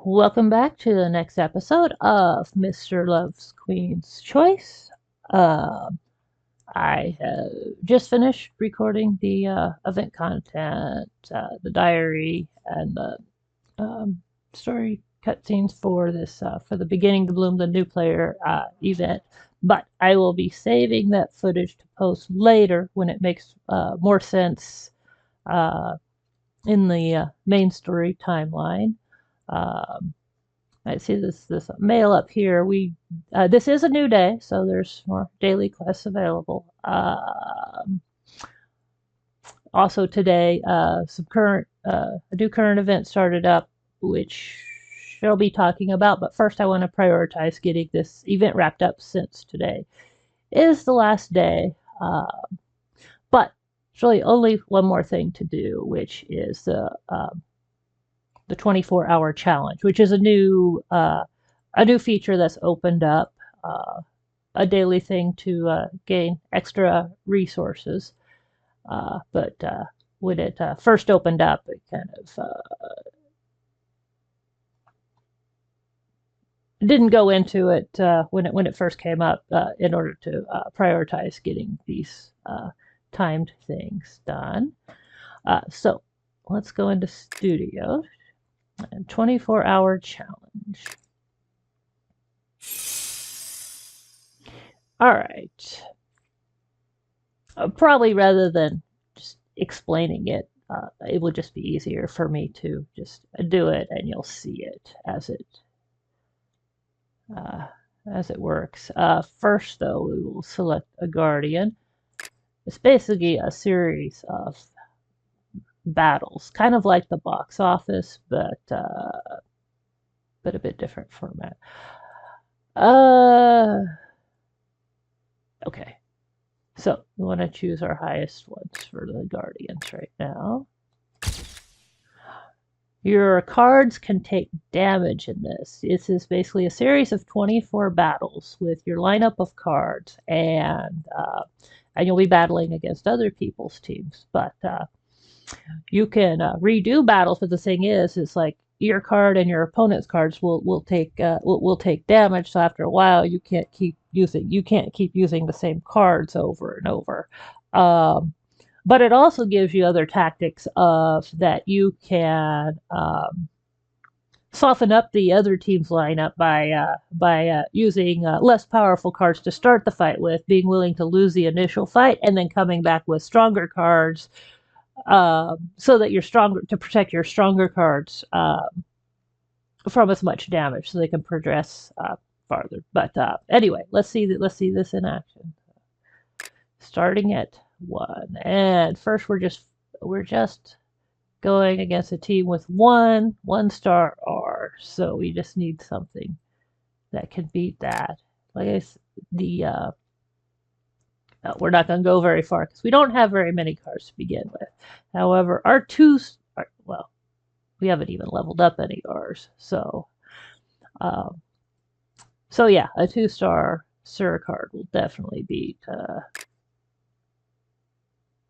Welcome back to the next episode of Mr. Love's Queen's Choice. Uh, I have just finished recording the event content, the diary, and the um, story cutscenes for this for the Beginning to Bloom the New Player event. But I will be saving that footage to post later when it makes more sense uh, in the main story timeline. Um, I see this mail up here. This is a new day, so there's more daily quests available. Also today, some current a new current event started up, which she'll be talking about. But first, I want to prioritize getting this event wrapped up since today is the last day. But there's really only one more thing to do, which is the 24-hour challenge, which is a new feature that's opened up, a daily thing to gain extra resources. But when it first opened up, it kind of didn't go into it when it first came up in order to prioritize getting these timed things done. So let's go into Studio and 24-hour challenge. All right. Probably rather than just explaining it, it will just be easier for me to just do it, and you'll see it as it works. First, though, we will select a guardian. It's basically a series of battles, kind of like the box office, but a bit different format. Okay. So we want to choose our highest ones for the guardians right now. Your cards can take damage in this. This is basically a series of 24 battles with your lineup of cards, and you'll be battling against other people's teams. But you can redo battles. But the thing is, it's like your card and your opponent's cards will take damage. So after a while, you can't keep using the same cards over and over. But it also gives you other tactics of that you can soften up the other team's lineup by using less powerful cards to start the fight with, being willing to lose the initial fight, and then coming back with stronger cards so that you're stronger to protect your stronger cards from as much damage, so they can progress farther. But anyway, let's see this in action. Starting at 1, and first we're just going against a team with one star R, so we just need something that can beat that. Like I said, we're not going to go very far because we don't have very many cards to begin with. However, our well, we haven't even leveled up any R's, so yeah, a 2-star Sir card will definitely beat a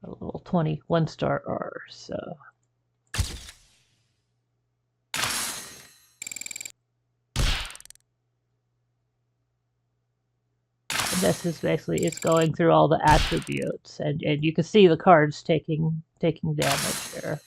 little 21-star R. So this is basically, it's going through all the attributes, and you can see the cards taking damage here.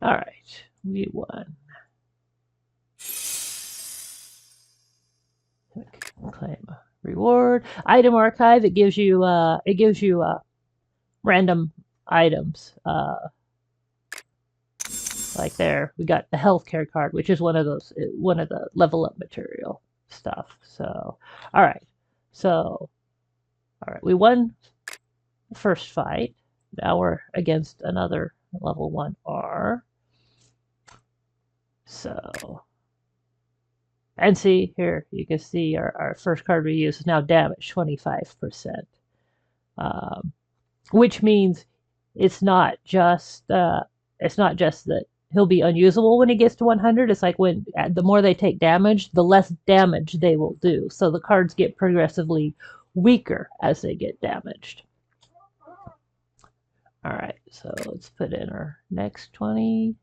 All right, we won. Claim a reward. Item archive. It gives you random items. Like there, we got the healthcare card, which is one of the level up material stuff. So, all right. We won the first fight. Now we're against another level 1 R. So, and see here, you can see our first card we use is now damaged 25%, which means it's not just that he'll be unusable when he gets to 100. It's like when the more they take damage, the less damage they will do. So the cards get progressively weaker as they get damaged. All right, so let's put in our next 20.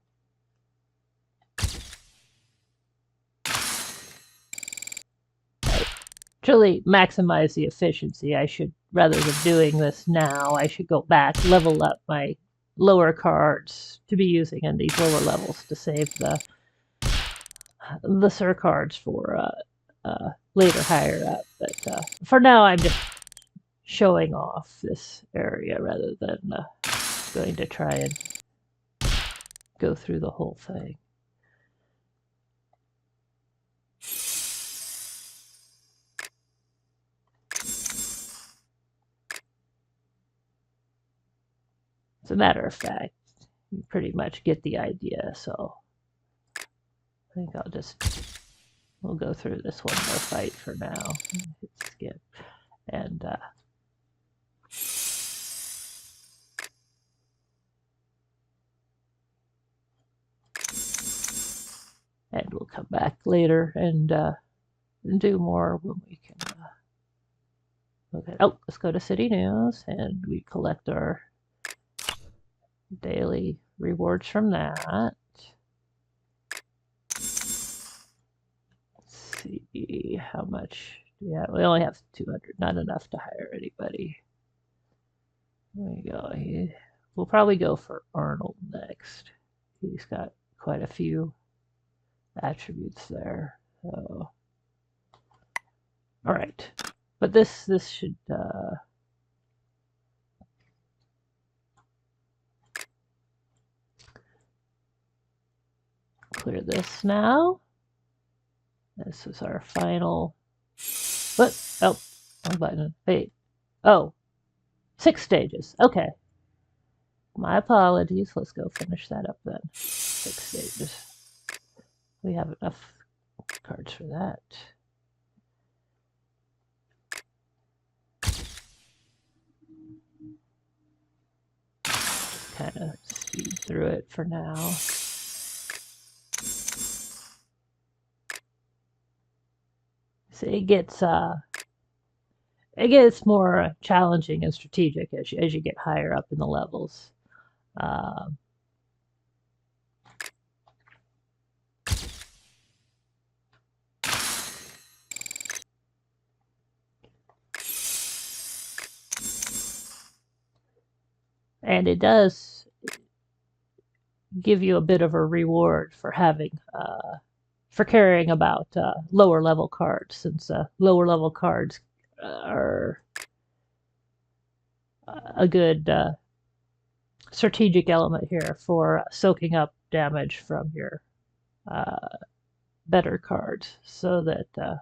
Actually, maximize the efficiency. I should, rather than doing this now, I should go back, level up my lower cards to be using in these lower levels to save the Sir cards for later higher up. But for now, I'm just showing off this area rather than going to try and go through the whole thing. As a matter of fact, you pretty much get the idea, so I think we'll go through this one more fight for now. Hit skip. And we'll come back later and do more when we can. Okay. Oh, let's go to City News and we collect our daily rewards from that. Let's see how much do we have. We only have 200, not enough to hire anybody. There we go. We'll probably go for Arnold next. He's got quite a few attributes there. So, all right, but this should clear this now. This is our final. What? Oh, wrong button. Wait. Oh, 6 stages. Okay. My apologies. Let's go finish that up then. 6 stages. We have enough cards for that. Kind of speed through it for now. So it gets more challenging and strategic as you get higher up in the levels. And it does give you a bit of a reward for having for caring about lower level cards, since lower level cards are a good strategic element here for soaking up damage from your better cards, so that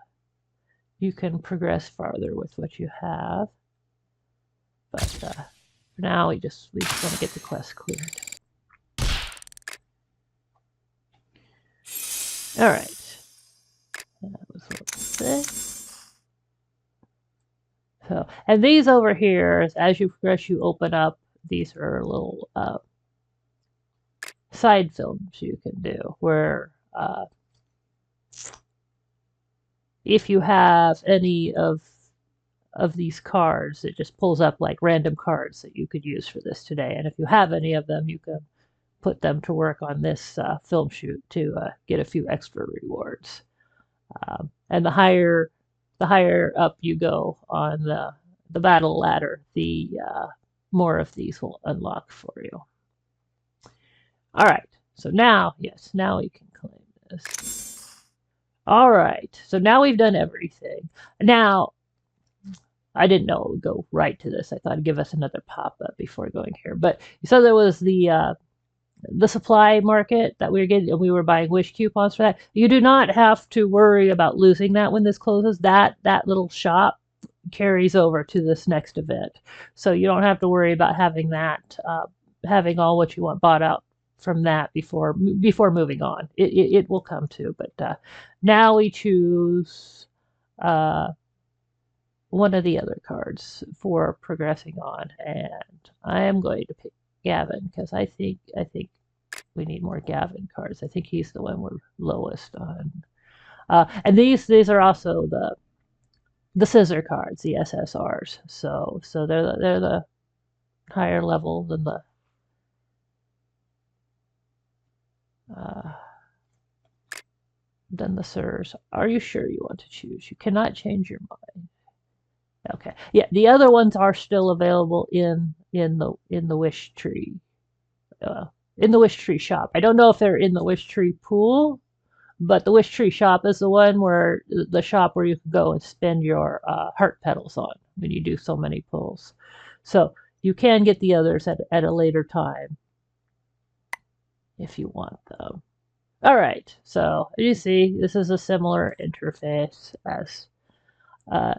you can progress farther with what you have. But for now, we just want to get the quest cleared. All right. That was level 6. So, and these over here, as you progress, you open up. These are little side films you can do, where if you have any of these cards, it just pulls up like random cards that you could use for this today. And if you have any of them, you can put them to work on this film shoot to get a few extra rewards. And the higher up you go on the battle ladder, the more of these will unlock for you. All right, so now, yes, now we can claim this. All right, so now we've done everything. Now, I didn't know it would go right to this. I thought it'd give us another pop-up before going here. But so there was the supply market that we were getting, and we were buying wish coupons for that. You do not have to worry about losing that when this closes. That little shop carries over to this next event, so you don't have to worry about having that having all what you want bought out from that before moving on. It will come to, but now we choose one of the other cards for progressing on, and I am going to pick Gavin because I think we need more Gavin cards. I think he's the one we're lowest on. And these are also the scissor cards, the SSRs. So they're the higher level uh, than the sirs. Are you sure you want to choose? You cannot change your mind. Okay. Yeah, the other ones are still available in the wish tree. Uh, in the wish tree shop. I don't know if they're in the wish tree pool, but the wish tree shop is the one where the shop where you can go and spend your heart petals on when you do so many pulls. So you can get the others at a later time if you want them. All right, so you see, this is a similar interface uh,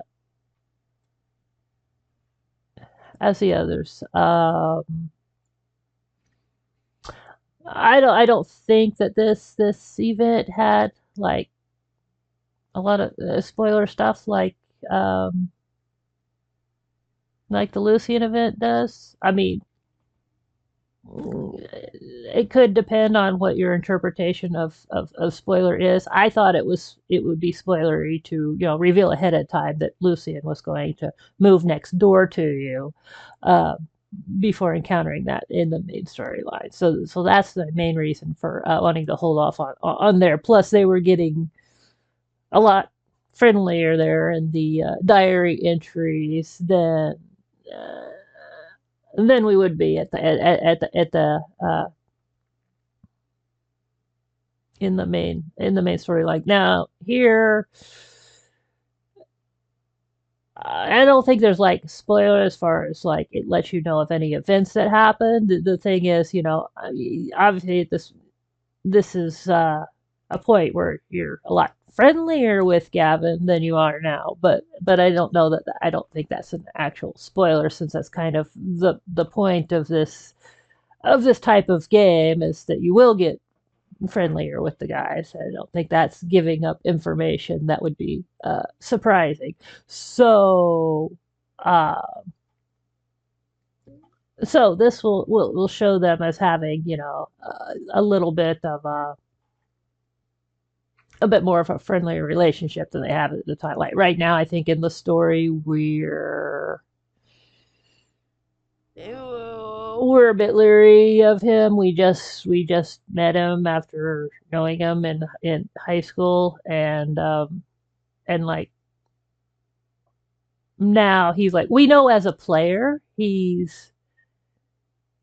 as the others. I don't think that this event had like a lot of spoiler stuff like the Lucian event does. I mean, it could depend on what your interpretation of spoiler is. I thought it would be spoilery to reveal ahead of time that Lucian was going to move next door to you uh, before encountering that in the main storyline. So that's the main reason for wanting to hold off on there. Plus, they were getting a lot friendlier there in the diary entries uh, than we would be at the in the main story. Like now here, I don't think there's like spoiler as far as like it lets you know of any events that happened. The thing is, obviously this is a point where you're a lot friendlier with Gavin than you are now. But I don't know that I don't think that's an actual spoiler since that's kind of the point of this type of game is that you will get friendlier with the guys. I don't think that's giving up information that would be surprising. So. Uh, so this will show them as having a little bit of a bit more of a friendlier relationship than they have at the time. Like right now, I think in the story we're a bit leery of him. We just met him after knowing him in high school, and like now he's like we know as a player he's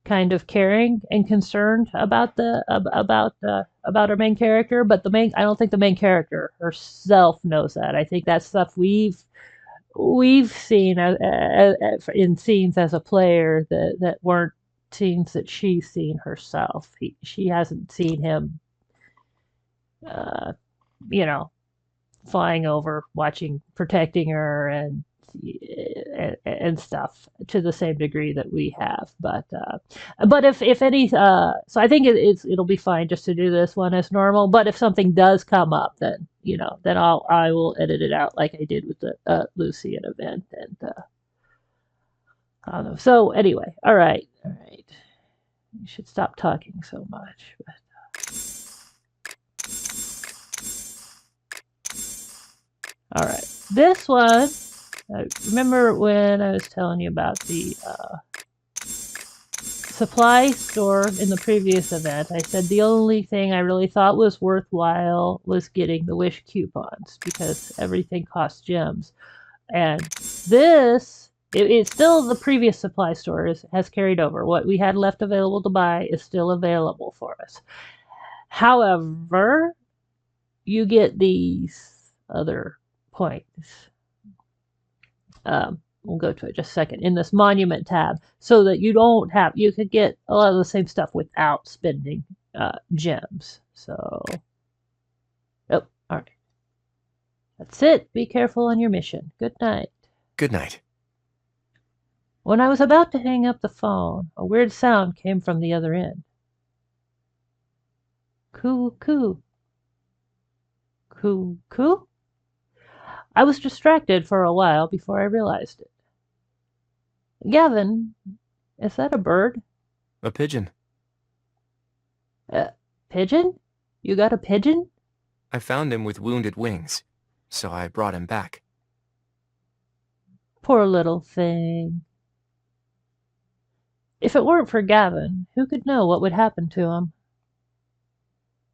kind of caring and concerned about our main character, but I don't think the main character herself knows that. I think that's stuff we've seen in scenes as a player that weren't scenes that she's seen herself. She hasn't seen him, uh, you know, flying over, watching, protecting her, and stuff to the same degree that we have. But if any, so I think it'll be fine just to do this one as normal. But if something does come up, then then I will edit it out like I did with the Lucian event. And I don't know. So anyway, all right. You should stop talking so much. All right, this one. Remember when I was telling you about the supply store in the previous event? I said the only thing I really thought was worthwhile was getting the Wish coupons because everything costs gems. And it's still the previous supply store has carried over. What we had left available to buy is still available for us. However, you get these other points. We'll go to it just a second in this monument tab so that you could get a lot of the same stuff without spending gems. So, all right. That's it. Be careful on your mission. Good night. Good night. When I was about to hang up the phone, a weird sound came from the other end. Coo, coo. Coo, coo? I was distracted for a while before I realized it. Gavin, is that a bird? A pigeon. Uh, Pigeon? You got a pigeon? I found him with wounded wings, so I brought him back. Poor little thing. If it weren't for Gavin, who could know what would happen to him?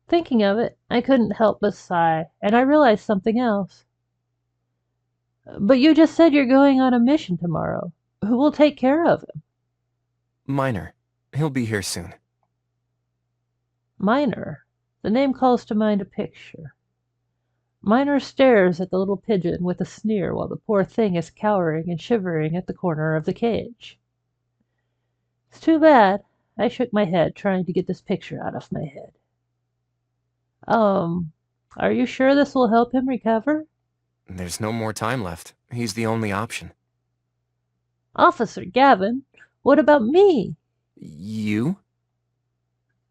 Thinking of it, I couldn't help but sigh, and I realized something else. But you just said you're going on a mission tomorrow. Who will take care of him? Minor. He'll be here soon. Miner. The name calls to mind a picture. Miner stares at the little pigeon with a sneer while the poor thing is cowering and shivering at the corner of the cage. It's too bad. I shook my head, trying to get this picture out of my head. Um, are you sure this will help him recover? There's no more time left. He's the only option. Officer Gavin, what about me? You?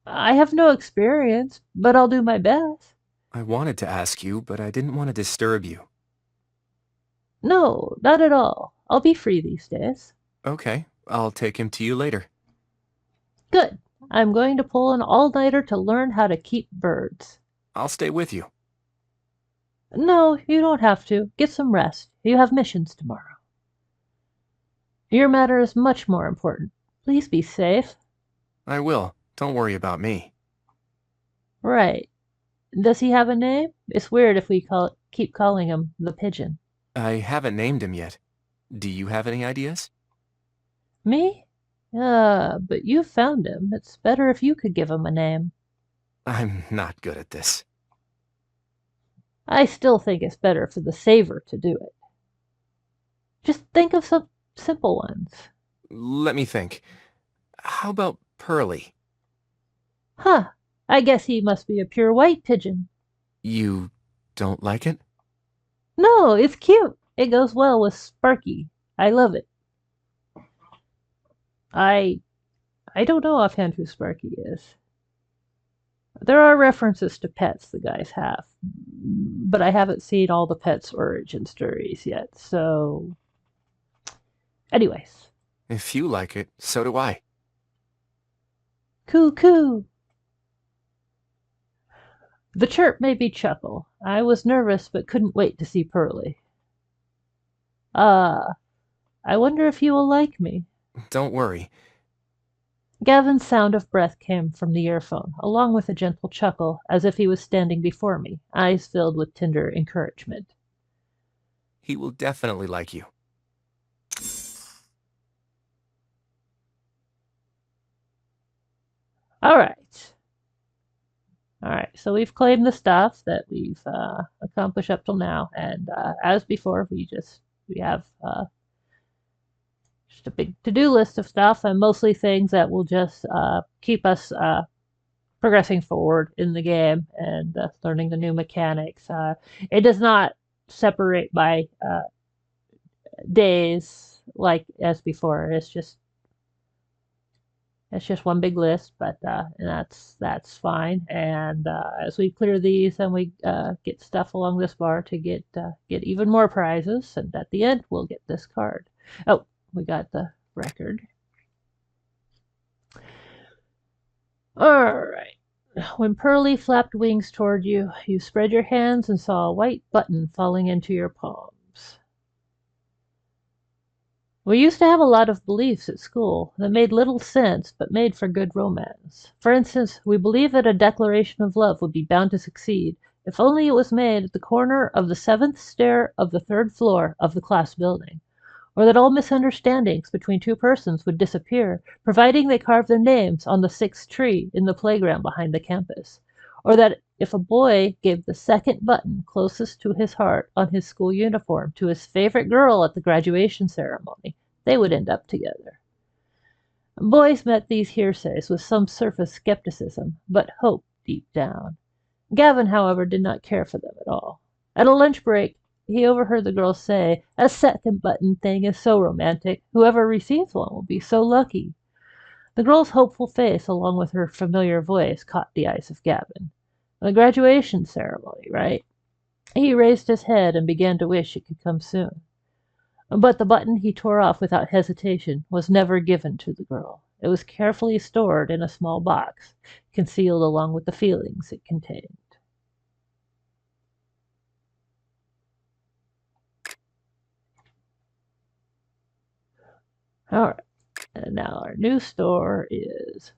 I have no experience, but I'll do my best. I wanted to ask you, but I didn't want to disturb you. No, not at all. I'll be free these days. Okay, I'll take him to you later. Good. I'm going to pull an all-nighter to learn how to keep birds. I'll stay with you. No, you don't have to. Get some rest. You have missions tomorrow. Your matter is much more important. Please be safe. I will. Don't worry about me. Right. Does he have a name? It's weird if we keep calling him the Pigeon. I haven't named him yet. Do you have any ideas? Me? But you found him. It's better if you could give him a name. I'm not good at this. I still think it's better for the saver to do it. Just think of some simple ones. Let me think. How about Pearly? Huh. I guess he must be a pure white pigeon. You don't like it? No, it's cute. It goes well with Sparky. I love it. I I don't know offhand who Sparky is. There are references to pets the guys have, but I haven't seen all the pets' origin stories yet, so. Anyways. If you like it, so do I. Coo coo! The chirp made me chuckle. I was nervous but couldn't wait to see Pearly. I wonder if you will like me. Don't worry. Gavin's sound of breath came from the earphone, along with a gentle chuckle, as if he was standing before me, eyes filled with tender encouragement. He will definitely like you. All right. So we've claimed the stuff that we've accomplished up till now, and as before, we have just a big to-do list of stuff, and mostly things that will just keep us progressing forward in the game and learning the new mechanics. It does not separate by days like as before. It's just one big list, but and that's fine. And as we clear these, and we get stuff along this bar to get even more prizes, and at the end we'll get this card. Oh, we got the record. All right. When Pearly flapped wings toward you, you spread your hands and saw a white button falling into your palms. We used to have a lot of beliefs at school that made little sense but made for good romance. For instance, we believed that a declaration of love would be bound to succeed if only it was made at the corner of the 7th stair of the 3rd floor of the class building, or that all misunderstandings between two persons would disappear, providing they carved their names on the 6th tree in the playground behind the campus, or that if a boy gave the second button closest to his heart on his school uniform to his favorite girl at the graduation ceremony, they would end up together. Boys met these hearsays with some surface skepticism, but hope deep down. Gavin, however, did not care for them at all. At a lunch break, he overheard the girls say, "A second button thing is so romantic. Whoever receives one will be so lucky." The girl's hopeful face, along with her familiar voice, caught the eyes of Gavin. The graduation ceremony, right? He raised his head and began to wish it could come soon. But the button he tore off without hesitation was never given to the girl. It was carefully stored in a small box, concealed along with the feelings it contained. All right, and now our new store is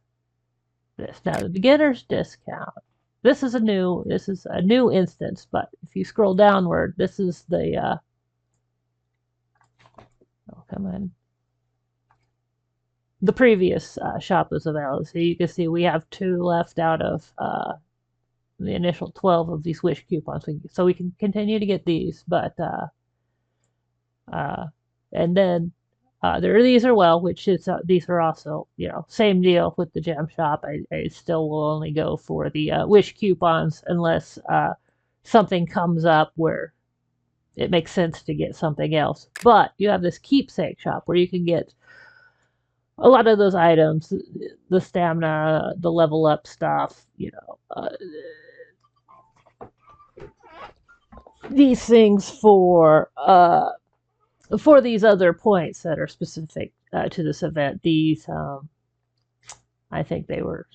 this. Now the beginner's discount. This is a new instance, but if you scroll downward, this is the oh come on. The previous shop was available. So you can see we have 2 left out of the initial 12 of these wish coupons. So we can continue to get these, but uh, and then these are which is these are also same deal with the gem shop. I still will only go for the wish coupons unless something comes up where it makes sense to get something else. But you have this keepsake shop where you can get a lot of those items, the stamina, the level up stuff, these things for these other points that are specific to this event. These, I think they were,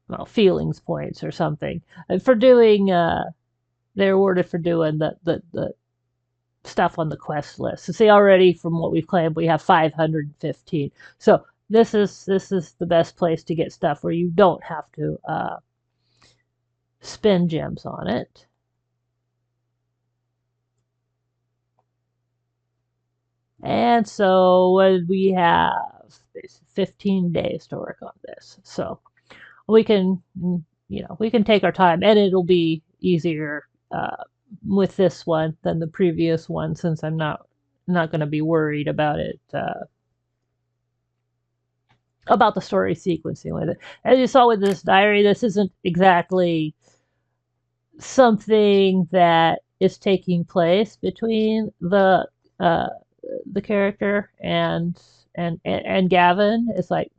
well, feelings points or something. And for doing, they're awarded for doing the stuff on the quest list. So see, already from what we've claimed, we have 515. So this is the best place to get stuff where you don't have to spend gems on it. And so what we have 15 days to work on this. So we can, we can take our time, and it'll be easier with this one than the previous one, since I'm not going to be worried about it, about the story sequencing with it. As you saw with this diary, this isn't exactly something that is taking place between the character and Gavin. It's like,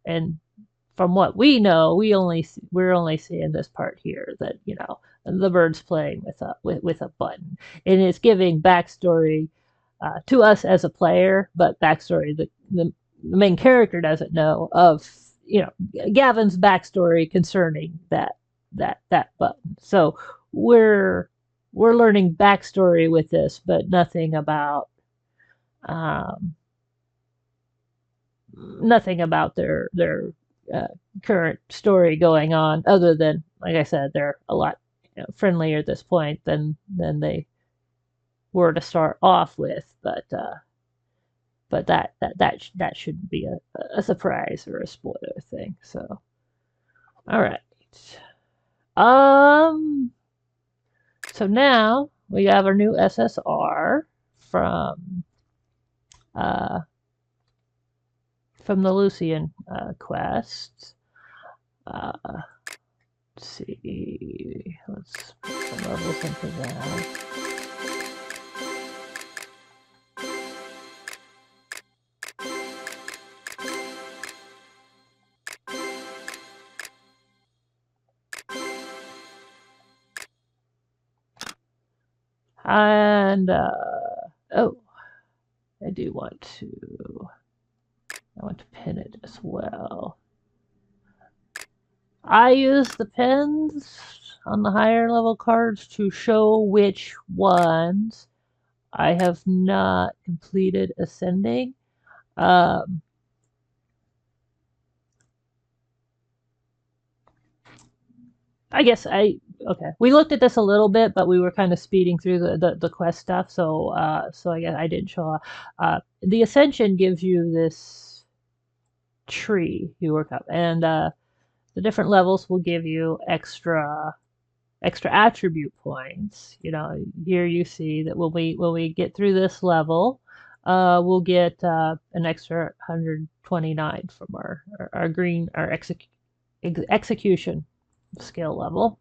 and from what we know, we're only seeing this part here, that the bird's playing with a button, and it's giving backstory to us as a player, but backstory the main character doesn't know of, Gavin's backstory concerning that button. So we're learning backstory with this, but nothing about um, their current story going on, other than, like I said, they're a lot friendlier at this point than they were to start off with. But that shouldn't be a surprise or a spoiler thing. So, all right. So now we have our new SSR from the Lucian quest. Let's see. Let's put some levels into that. And oh, I want to pin it as well. I use the pins on the higher level cards to show which ones I have not completed ascending. I guess okay. We looked at this a little bit, but we were kind of speeding through the quest stuff, so I guess I didn't show up. The Ascension gives you this tree you work up, and the different levels will give you extra attribute points. Here you see that when we get through this level, we'll get an extra 129 from our green, our execution skill level.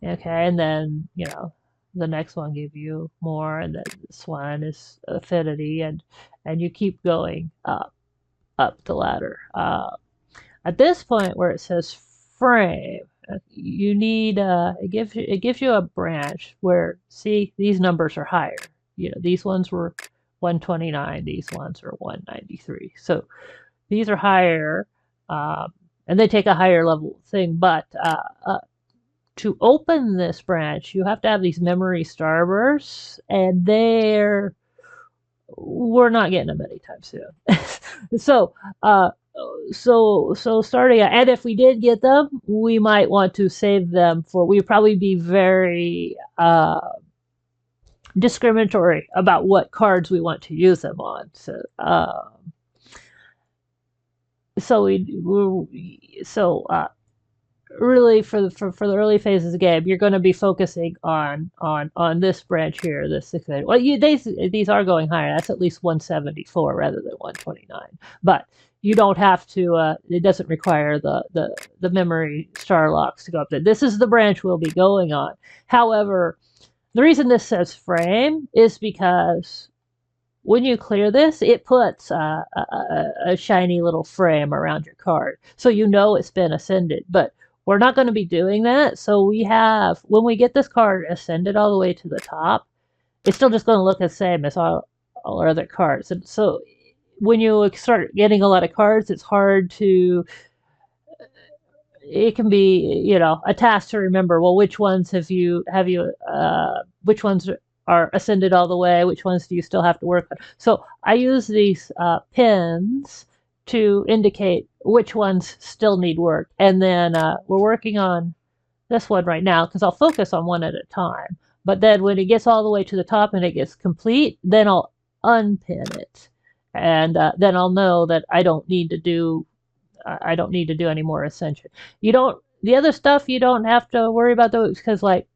Okay, and then the next one give you more, and then this one is affinity, and you keep going up the ladder. At this point where it says frame, you need it gives you a branch where, see, these numbers are higher. These ones were 129, these ones are 193. So these are higher, um, and they take a higher level thing. But to open this branch, you have to have these memory starbursts, and we're not getting them anytime soon. so, uh, so starting, and if we did get them, we might want to save them for. We'd probably be very discriminatory about what cards we want to use them on. So really for the early phases of the game, you're going to be focusing on this branch here, this 600. Well, these are going higher. That's at least 174 rather than 129. But you don't have to. It doesn't require the memory star locks to go up there. This is the branch we'll be going on. However, the reason this says frame is because when you clear this, it puts a shiny little frame around your card, so you know it's been ascended. But we're not going to be doing that. So when we get this card ascended all the way to the top, it's still just going to look the same as all our other cards. And so when you start getting a lot of cards, it's hard to. It can be, a task to remember. Well, which ones which ones are ascended all the way? Which ones do you still have to work on? So I use these pins to indicate which ones still need work. And then we're working on this one right now because I'll focus on one at a time. But then when it gets all the way to the top and it gets complete, then I'll unpin it. And then I'll know that I don't need to do any more ascension. The other stuff you don't have to worry about those because like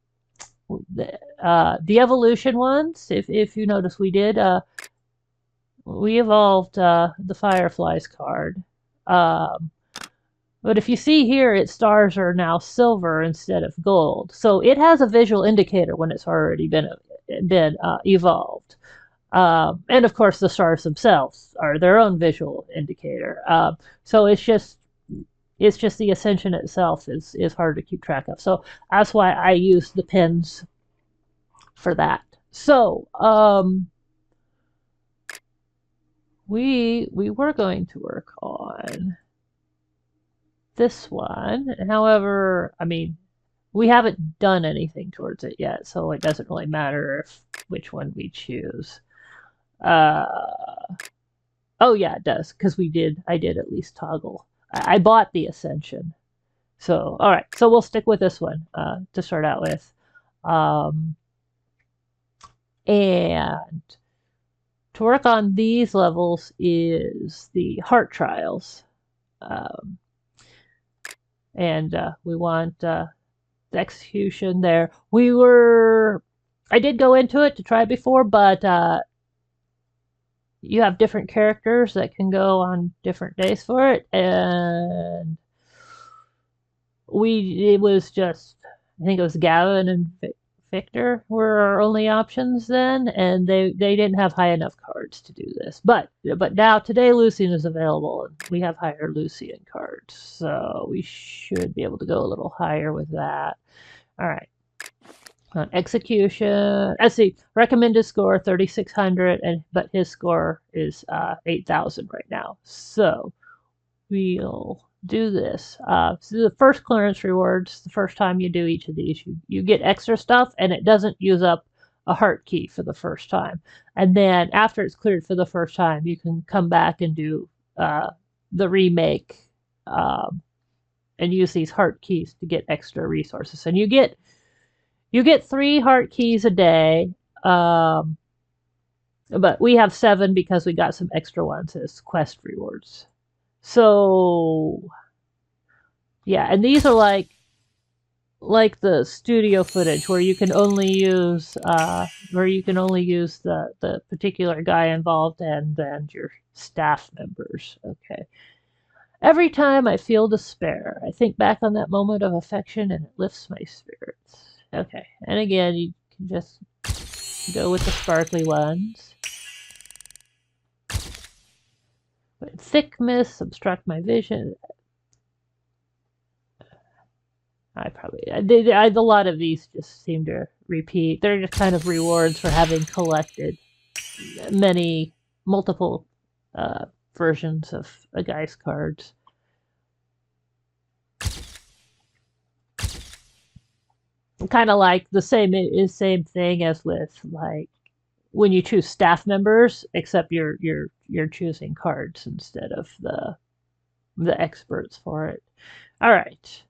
the evolution ones, if you notice, we evolved the Fireflies card. But if you see here, its stars are now silver instead of gold. So it has a visual indicator when it's already been evolved. And of course, the stars themselves are their own visual indicator. So it's just the ascension itself is hard to keep track of. So that's why I use the pins for that. So we were going to work on this one. However, I mean, we haven't done anything towards it yet, so it doesn't really matter which one we choose. Oh yeah, it does, because I did at least toggle. I bought the Ascension. So, all right, so we'll stick with this one to start out with. And to work on these levels is the Heart Trials. And we want the execution there. I did go into it to try it before, but you have different characters that can go on different days for it, and it was just, I think it was Gavin and Victor were our only options then, and they didn't have high enough cards to do this. But now today Lucian is available, and we have higher Lucian cards, so we should be able to go a little higher with that. All right. On execution, let's see, recommended score 3,600, but his score is 8,000 right now. So we'll do this. So the first clearance rewards, the first time you do each of these, you get extra stuff, and it doesn't use up a heart key for the first time. And then after it's cleared for the first time, you can come back and do the remake and use these heart keys to get extra resources. And you get 3 heart keys a day, but we have 7 because we got some extra ones as quest rewards. So, yeah, and these are like the studio footage where you can only use the particular guy involved and your staff members. Okay. Every time I feel despair, I think back on that moment of affection and it lifts my spirits. Okay, and again, you can just go with the sparkly ones. But thick mists obstruct my vision. A lot of these just seem to repeat. They're just kind of rewards for having collected multiple versions of a guy's cards. Kind of like the same thing as with like when you choose staff members, except you're choosing cards instead of the experts for it. All right.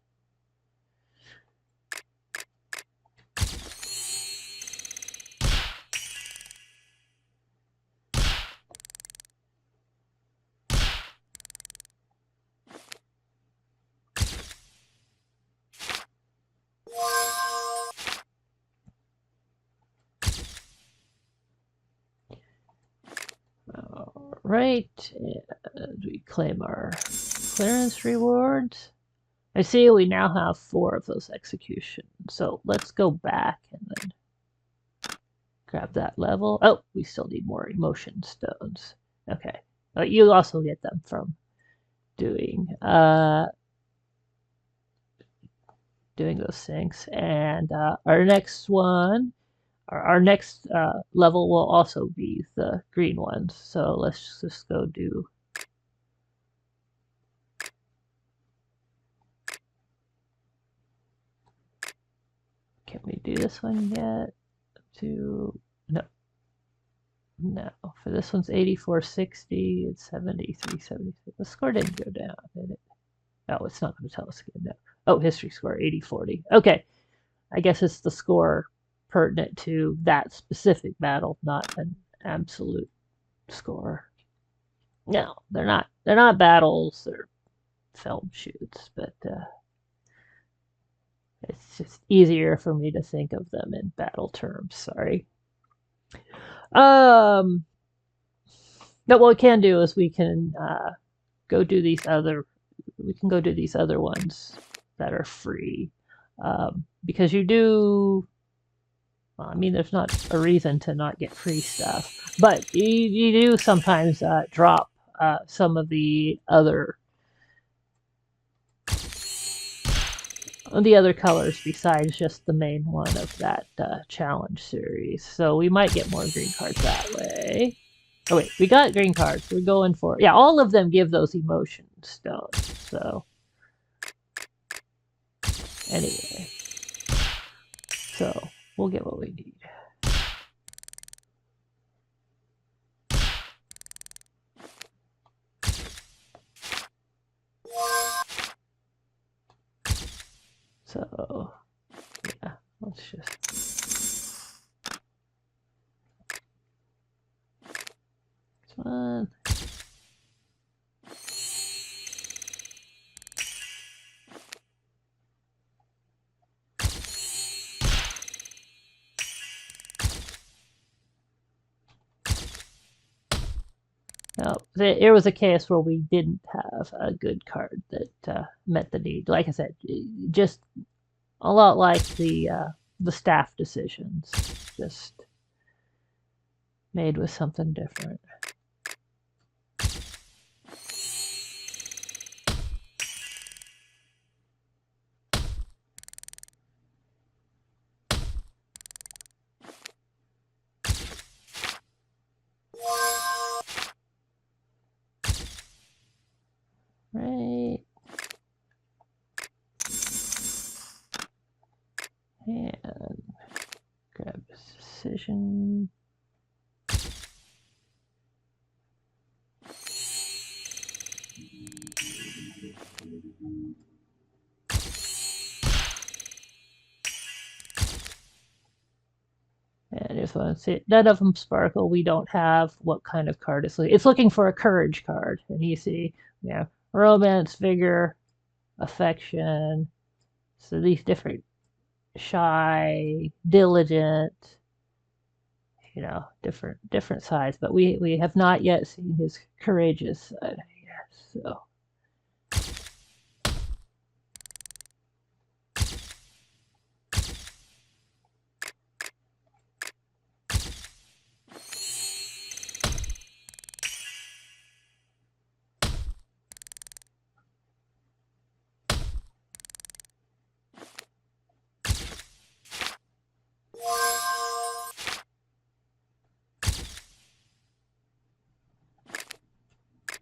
All right. And we claim our clearance rewards. I see we now have 4 of those executions. So let's go back and then grab that level. Oh, we still need more emotion stones. Okay. You also get them from doing doing those things. And our next one, our next level will also be the green ones. So let's just go do. Can we do this one yet? No. For this one's 8460. It's 7376. The score didn't go down, did it? Oh, it's not going to tell us again. No. Oh, history score 8040. Okay. I guess it's the score pertinent to that specific battle, not an absolute score. No, they're not. They're not battles. They're film shoots, but it's just easier for me to think of them in battle terms. Sorry. Um, but what we can do is we can go do these other. We can go do these other ones that are free, because you do. Well, I mean, there's not a reason to not get free stuff, but you do sometimes drop some of the other colors besides just the main one of that challenge series. So we might get more green cards that way. Oh wait, we got green cards. We're going for, yeah, all of them give those emotion stones. So anyway, so we'll get what we need. So yeah, let's just this one. No, there was a case where we didn't have a good card that met the need. Like I said, just a lot like the staff decisions, just made with something different. Right. And grab this decision. And just want to see, none of them sparkle. We don't have what kind of card it's looking. It's looking for a courage card. And you see, yeah, romance, vigor, affection. So these different shy, diligent, different sides. But we have not yet seen his courageous side. Yes, so.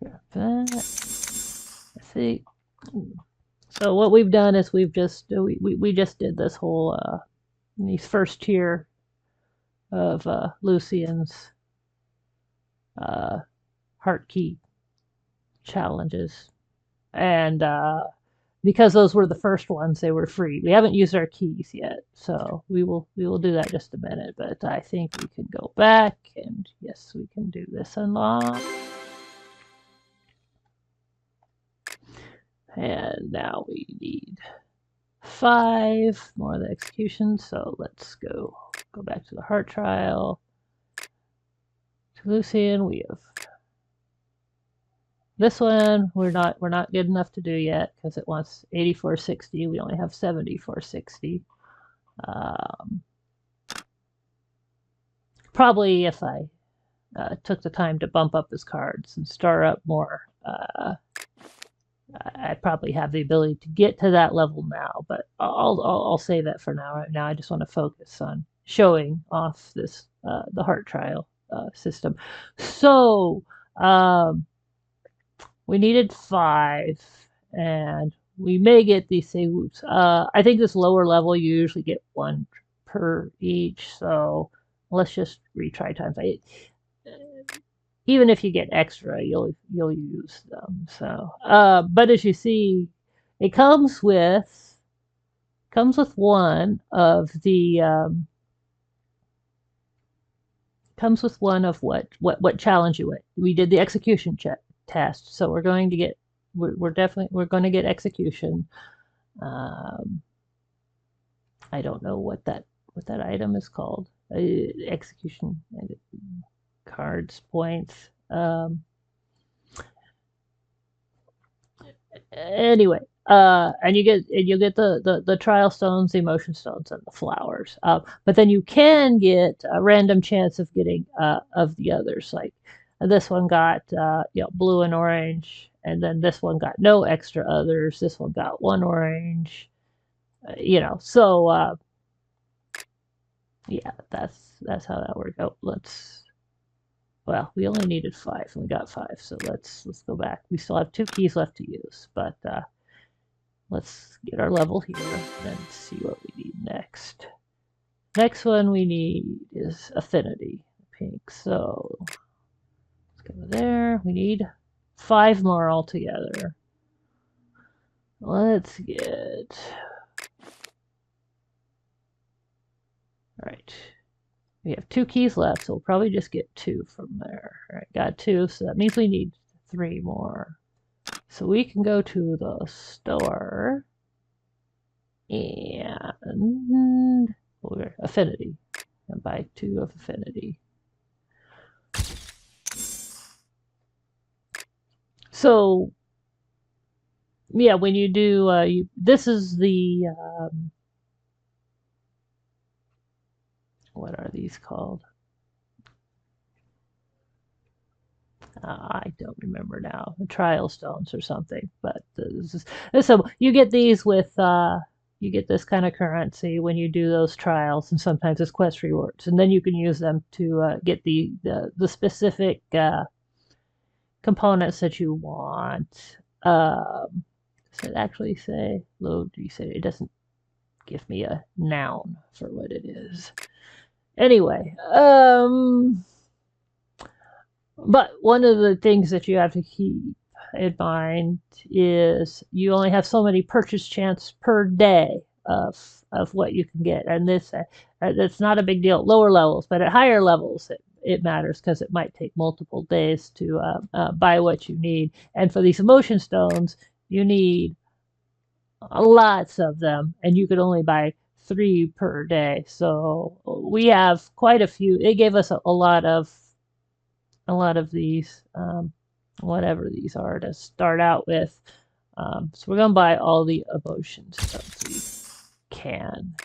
Yeah. see. So what we've done is we just did this whole these first tier of Lucian's uh, heart key challenges, and because those were the first ones, they were free. We haven't used our keys yet, so we will do that in just a minute. But I think we can go back, and yes, we can do this unlock. And now we need 5 more of the execution. So let's go back to the heart trial. To Lucian, we have this one. We're not good enough to do yet because it wants 8460. We only have 7460. Probably if I took the time to bump up his cards and star up more, I'd probably have the ability to get to that level now, but I'll say that for now. Right now, I just want to focus on showing off this the heart trial system. So we needed 5, and we may get these whoops. I think this lower level you usually get 1 per each, so let's just retry times 8. Even if you get extra, you'll use them. So, but as you see, it comes with one of the comes with one of what challenge you went. We did the execution test, so we're going to get we're going to get execution. I don't know what that item is called. Execution cards, points. Anyway, and you'll get the trial stones, the emotion stones, and the flowers. But then you can get a random chance of getting of the others. Like this one got blue and orange, and then this one got no extra others. This one got 1 orange. So yeah, that's how that worked. Oh, well, we only needed 5, and we got 5, so let's go back. We still have 2 keys left to use, but let's get our level here and see what we need next. Next one we need is affinity, pink. So let's go there. We need 5 more altogether. Let's get... All right. We have 2 keys left, so we'll probably just get 2 from there. All right, got 2, so that means we need 3 more. So we can go to the store and affinity and buy 2 of affinity. So yeah, when you do, this is the what are these called? I don't remember now. The trial stones or something. But so you get these with you get this kind of currency when you do those trials, and sometimes it's quest rewards, and then you can use them to get the specific components that you want. Does it actually say load? You say it doesn't give me a noun for what it is. Anyway, but one of the things that you have to keep in mind is you only have so many purchase chance per day of what you can get, and this it's not a big deal at lower levels, but at higher levels it matters because it might take multiple days to buy what you need. And for these emotion stones, you need lots of them, and you could only buy 3 per day. So we have quite a few. It gave us a lot of these, whatever these are, to start out with. So we're gonna buy all the emotion stuff we can.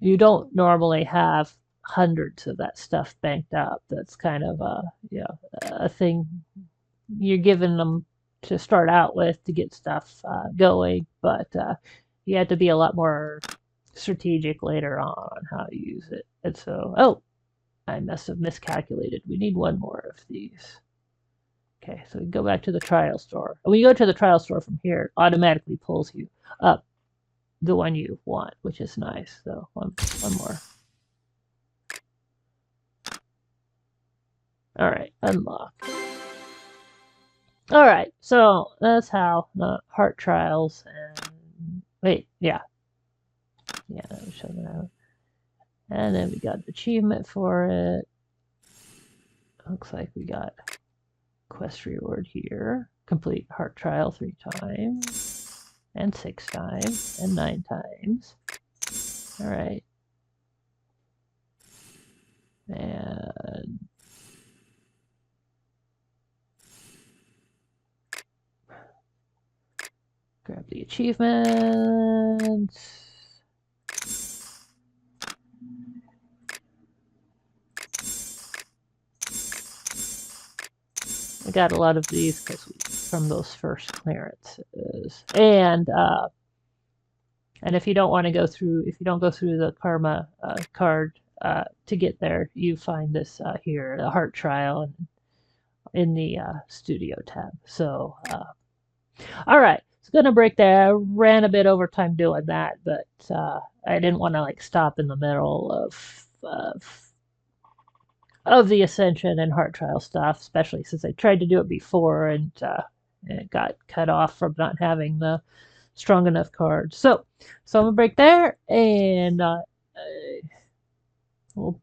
You don't normally have hundreds of that stuff banked up. That's kind of a thing you're giving them to start out with to get stuff going, but you have to be a lot more strategic later on how to use it. And so, oh, I must have miscalculated. We need 1 more of these. Okay, so we go back to the trial store. When you go to the trial store from here, it automatically pulls you up the one you want, which is nice. So one more. All right, unlock. All right, so that's how the heart trials and wait, yeah, show that. And then we got an achievement for it. Looks like we got quest reward here. Complete heart trial 3 times, and 6 times, and 9 times. All right, and grab the achievements. I got a lot of these from those first clearances, and if you don't want to go through, if you don't go through the karma card to get there, you find this here, the heart trial, in the studio tab. So, all right, it's gonna break there. I ran a bit over time doing that, but I didn't want to like stop in the middle of the Ascension and Heart Trial stuff, especially since I tried to do it before and it got cut off from not having the strong enough cards. So I'm gonna break there, and we'll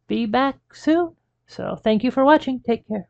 be back soon. So thank you for watching. Take care.